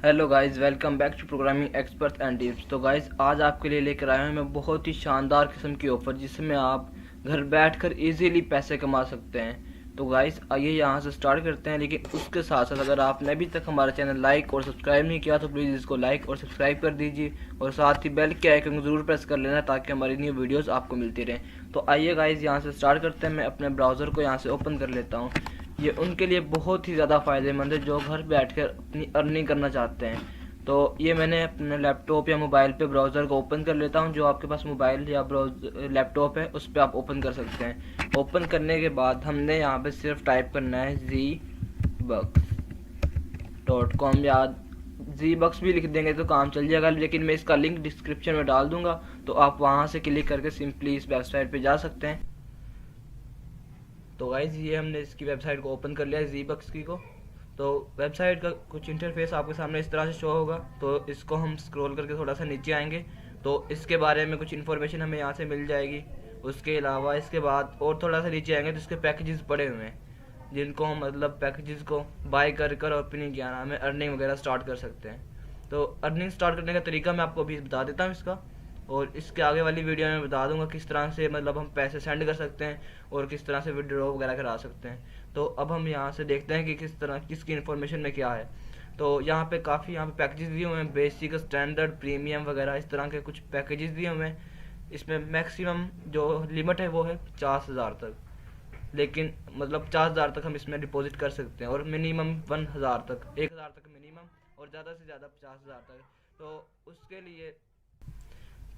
Hello guys, welcome back to programming expert and tips. तो guys, आज आपके लिए लेकर आया हूँ मैं बहुत ही शानदार किस्म की ऑफ़र जिसमें आप घर बैठकर इजीली पैसे कमा सकते हैं। तो गाइस, आइए यहाँ से स्टार्ट करते हैं। लेकिन उसके साथ साथ अगर आपने अभी तक हमारा चैनल लाइक और सब्सक्राइब नहीं किया तो प्लीज़ इसको लाइक और सब्सक्राइब कर दीजिए और साथ ही बेल के आइकन को ज़रूर प्रेस कर लेना ताकि हमारी न्यू वीडियोज़ आपको मिलती रहें। तो आइए गाइस, यहाँ से स्टार्ट करते हैं। मैं अपने ब्राउज़र को यहाँ से ओपन कर लेता हूँ। ये उनके लिए बहुत ही ज़्यादा फ़ायदेमंद है जो घर बैठकर अपनी अर्निंग करना चाहते हैं। तो ये मैंने अपने लैपटॉप या मोबाइल पे ब्राउज़र को ओपन कर लेता हूँ। जो आपके पास मोबाइल या ब्राउज़र लैपटॉप है उस पर आप ओपन कर सकते हैं। ओपन करने के बाद हमने यहाँ पे सिर्फ टाइप करना है zbucks.com या zbucks भी लिख देंगे तो काम चल जाएगा, लेकिन मैं इसका लिंक डिस्क्रिप्शन में डाल दूंगा तो आप वहाँ से क्लिक करके सिंपली इस वेबसाइट पे जा सकते हैं। तो गाइज, ये हमने इसकी वेबसाइट को ओपन कर लिया है zbucks की को। तो वेबसाइट का कुछ इंटरफेस आपके सामने इस तरह से शो होगा। तो इसको हम स्क्रॉल करके थोड़ा सा नीचे आएंगे तो इसके बारे में कुछ इन्फॉर्मेशन हमें यहाँ से मिल जाएगी। उसके अलावा इसके बाद और थोड़ा सा नीचे आएंगे तो इसके पैकेजेस पड़े हुए हैं जिनको हम मतलब पैकेजेस को बाय कर कर और अपनी क्या नाम है अर्निंग वगैरह स्टार्ट कर सकते हैं। तो अर्निंग स्टार्ट करने का तरीका मैं आपको अभी बता देता हूँ इसका, और इसके आगे वाली वीडियो में बता दूंगा किस तरह से मतलब हम पैसे सेंड कर सकते हैं और किस तरह से विड्रॉ वगैरह करा सकते हैं। तो अब हम यहाँ से देखते हैं कि किस तरह किसकी इन्फॉर्मेशन में क्या है। तो यहाँ पे काफ़ी यहाँ पे पैकेजेस दिए हुए हैं, बेसिक, स्टैंडर्ड, प्रीमियम वगैरह इस तरह के कुछ पैकेजेस दिए हुए हैं। इसमें मैक्सिमम जो लिमिट है वो है 50,000 तक, लेकिन मतलब 50,000 तक हम इसमें डिपॉजिट कर सकते हैं और मिनिमम 1,000 तक, 1,000 तक मिनिमम और ज़्यादा से ज़्यादा 50,000 तक। तो उसके लिए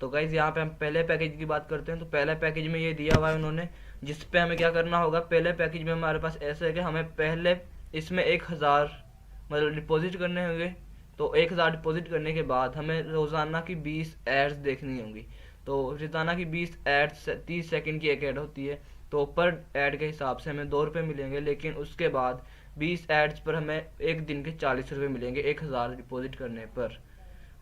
तो गाइज यहाँ पे हम पहले पैकेज की बात करते हैं। तो पहले पैकेज में ये दिया हुआ है उन्होंने, जिस पे हमें क्या करना होगा। पहले पैकेज में हमारे पास ऐसा है कि हमें पहले इसमें 1,000 मतलब डिपॉजिट करने होंगे। तो 1,000 डिपॉजिट करने के बाद हमें रोज़ाना की 20 एड्स देखनी होंगी। तो रोज़ाना की 20 एड्स 30 सेकंड की एक ऐड होती है। तो पर ऐड के हिसाब से हमें 2 रुपये मिलेंगे, लेकिन उसके बाद 20 एड्स पर हमें एक दिन के 40 रुपये मिलेंगे 1,000 डिपॉजिट करने पर।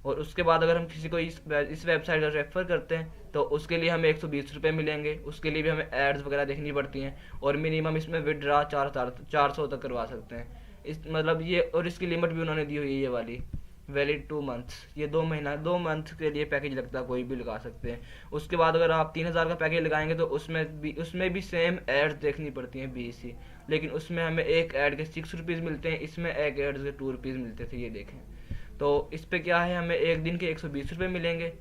और उसके बाद अगर हम किसी को इस वेबसाइट पर रेफ़र करते हैं तो उसके लिए हमें 120 रुपये मिलेंगे। उसके लिए भी हमें एड्स वगैरह देखनी पड़ती हैं और मिनिमम इसमें विड्रा 400 तक करवा सकते हैं। इस मतलब ये, और इसकी लिमिट भी उन्होंने दी हुई है ये वाली, वैलिड 2 मंथ्स। ये 2 मंथ के लिए पैकेज लगता है, कोई भी लगा सकते हैं। उसके बाद अगर आप 3,000 का पैकेज लगाएंगे तो उसमें भी सेम एड्स देखनी पड़ती हैं 20 ही, लेकिन उसमें हमें एक ऐड के 6 रुपीज़ मिलते हैं, इसमें एक ऐड के 2 रुपीज़ मिलते थे, ये देखें। तो इस पे क्या है, हमें एक दिन के 120 रुपये मिलेंगे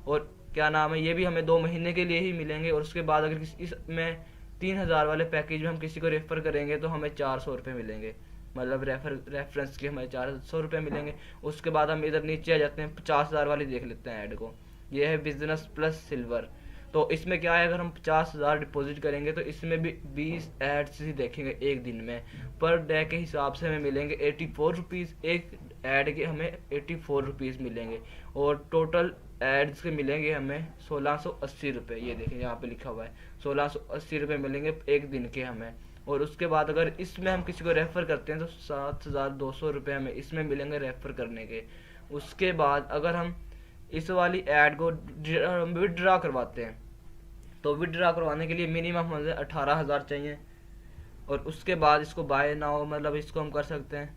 और क्या नाम है ये भी हमें 2 महीने के लिए ही मिलेंगे। और उसके बाद अगर इसमें 3,000 वाले पैकेज में हम किसी को रेफ़र करेंगे तो हमें 400 रुपये मिलेंगे, मतलब रेफरेंस के हमें 400 रुपये मिलेंगे। उसके बाद हम इधर नीचे आ जाते हैं, 50,000 वाली देख लेते हैं ऐड को। ये है बिजनेस प्लस सिल्वर। तो इसमें क्या है, अगर हम 50,000 डिपॉजिट करेंगे तो इसमें भी 20 एड्स ही देखेंगे एक दिन में। पर डे के हिसाब से हमें मिलेंगे 84 रुपीज़, एक ऐड के हमें 84 रुपीज़ मिलेंगे और टोटल एड्स के मिलेंगे हमें 1,680 रुपये। ये देखें यहाँ पे लिखा हुआ है 1,680 रुपये मिलेंगे एक दिन के हमें। और उसके बाद अगर इसमें हम किसी को रेफ़र करते हैं तो 7,200 रुपये हमें इसमें मिलेंगे रेफ़र करने के। उसके बाद अगर हम इस वाली ऐड को विड्रा करवाते हैं तो विड्रा करवाने के लिए मिनिमम हमें 18,000 चाहिए। और उसके बाद इसको बाय नाउ मतलब इसको हम कर सकते हैं।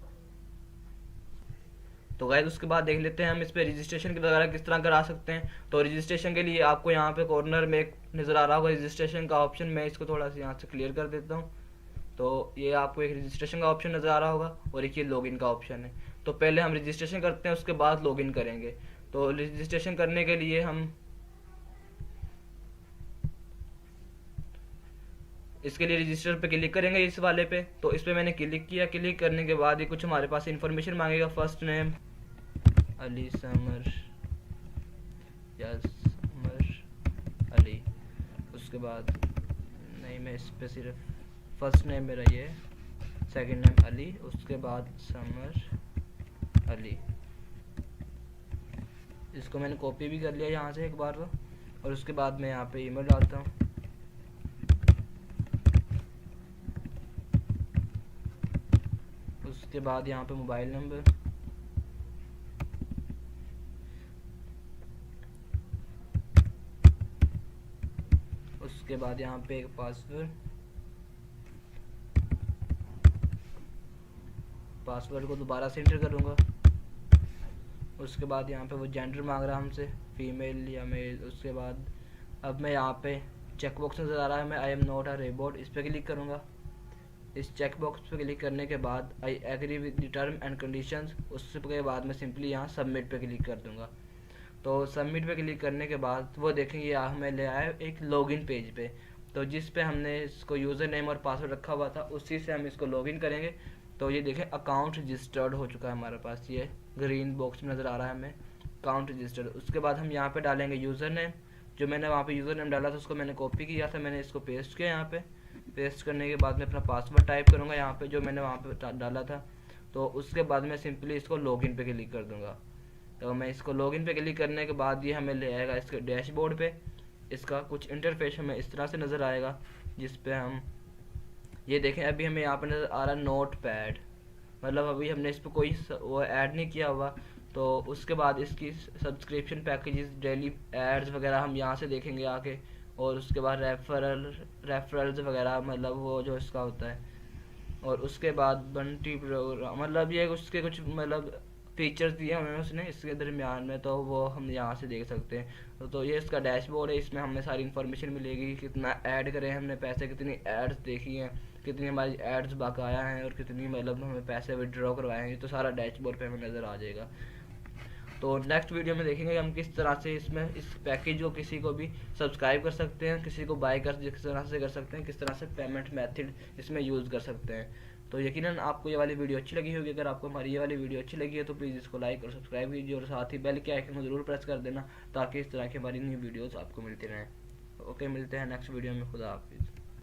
तो गाइस, उसके बाद देख लेते हैं हम इस पे रजिस्ट्रेशन की वगैरह किस तरह करा सकते हैं। तो रजिस्ट्रेशन के लिए आपको यहाँ पे कॉर्नर में एक नज़र आ रहा होगा रजिस्ट्रेशन का ऑप्शन। मैं इसको थोड़ा सा यहाँ से क्लियर कर देता हूँ। तो ये आपको एक रजिस्ट्रेशन का ऑप्शन नज़र आ रहा होगा और एक ये लॉगिन का ऑप्शन है। तो पहले हम रजिस्ट्रेशन करते हैं, उसके बाद लॉगिन करेंगे। तो रजिस्ट्रेशन करने के लिए हम इसके लिए रजिस्टर पे क्लिक करेंगे इस वाले पे। तो इस पे मैंने क्लिक किया। क्लिक करने के बाद ये कुछ हमारे पास इन्फॉर्मेशन मांगेगा। फर्स्ट नेम अली समर या समर अली। उसके बाद नहीं, मैं इस पे सिर्फ फर्स्ट नेम मेरा ये है, सेकंड नेम अली, उसके बाद समर अली। इसको मैंने कॉपी भी कर लिया यहाँ से एक बार तो। और उसके बाद मैं यहाँ पे ईमेल डालता हूँ। उसके बाद यहाँ पे मोबाइल नंबर, उसके बाद यहाँ पे एक पासवर्ड को दोबारा से एंटर करूँगा। उसके बाद यहाँ पे वो जेंडर मांग रहा है हमसे, फीमेल या मेल। उसके बाद अब मैं यहाँ पे चेक बॉक्स नज़र आ रहा है, मैं I am not a robot, इस पर क्लिक करूँगा। इस चेक बॉक्स पे क्लिक करने के बाद I agree with the term and conditions, उसके बाद मैं सिंपली यहाँ सबमिट पे क्लिक कर दूँगा। तो सबमिट पे क्लिक करने के बाद वो देखेंगे यहाँ हमें ले आया एक लॉगिन पेज पे, तो जिस पे हमने इसको यूज़र नेम और पासवर्ड रखा हुआ था उसी से हम इसको लॉगिन करेंगे। तो ये देखें अकाउंट रजिस्टर्ड हो चुका है हमारे पास, ये ग्रीन बॉक्स में नज़र आ रहा है हमें अकाउंट रजिस्टर्ड। उसके बाद हम यहाँ पे डालेंगे यूज़र नेम, जो मैंने वहाँ पे यूज़र नेम डाला था उसको मैंने कॉपी किया था, मैंने इसको पेस्ट किया यहाँ पे। पेस्ट करने के बाद मैं अपना पासवर्ड टाइप करूँगा यहाँ पे जो मैंने वहाँ पे डाला था। तो उसके बाद मैं सिंपली इसको लॉगिन पे क्लिक कर दूँगा। तो मैं इसको लॉगिन पे क्लिक करने के बाद ये हमें ले आएगा इसके डैशबोर्ड पे। इसका कुछ इंटरफेस हमें इस तरह से नज़र आएगा, जिस पे हम ये देखें अभी हमें यहाँ पे नज़र आ रहा है नोट पैड, मतलब अभी हमने इस पर कोई वो ऐड नहीं किया हुआ। तो उसके बाद इसकी सब्सक्रिप्शन पैकेजेस, डेली एड्स वगैरह हम यहाँ से देखेंगे आके, और उसके बाद रेफरल्स वगैरह, मतलब वो जो इसका होता है। और उसके बाद बंटी प्रोग्राम, मतलब ये उसके कुछ मतलब फीचर्स दिए उन्होंने उसने इसके दरमियान में, तो वो हम यहाँ से देख सकते हैं। तो ये इसका डैशबोर्ड है, इसमें हमें सारी इन्फॉर्मेशन मिलेगी, कितना ऐड करें हमने पैसे, कितनी एड्स देखी हैं, कितनी हमारी एड्स बकाया हैं, और कितनी मतलब हमें पैसे विड्रॉ करवाए हैं, ये तो सारा डैशबोर्ड पे हमें नज़र आ जाएगा। तो नेक्स्ट वीडियो में देखेंगे हम किस तरह से इसमें इस पैकेज को किसी को भी सब्सक्राइब कर सकते हैं, किसी को बाय कर किस तरह से कर सकते हैं, किस तरह से पेमेंट मेथड इसमें यूज़ कर सकते हैं। तो यकीनन आपको ये वाली वीडियो अच्छी लगी होगी। अगर आपको हमारी ये वाली वीडियो अच्छी लगी है तो प्लीज़ इसको लाइक और सब्सक्राइब कीजिए, और साथ ही बेल के आइकन को ज़रूर प्रेस कर देना ताकि इस तरह की हमारी न्यू वीडियोज़ आपको मिलती रहें। ओके, मिलते हैं नेक्स्ट वीडियो में। खुदा हाफिज़।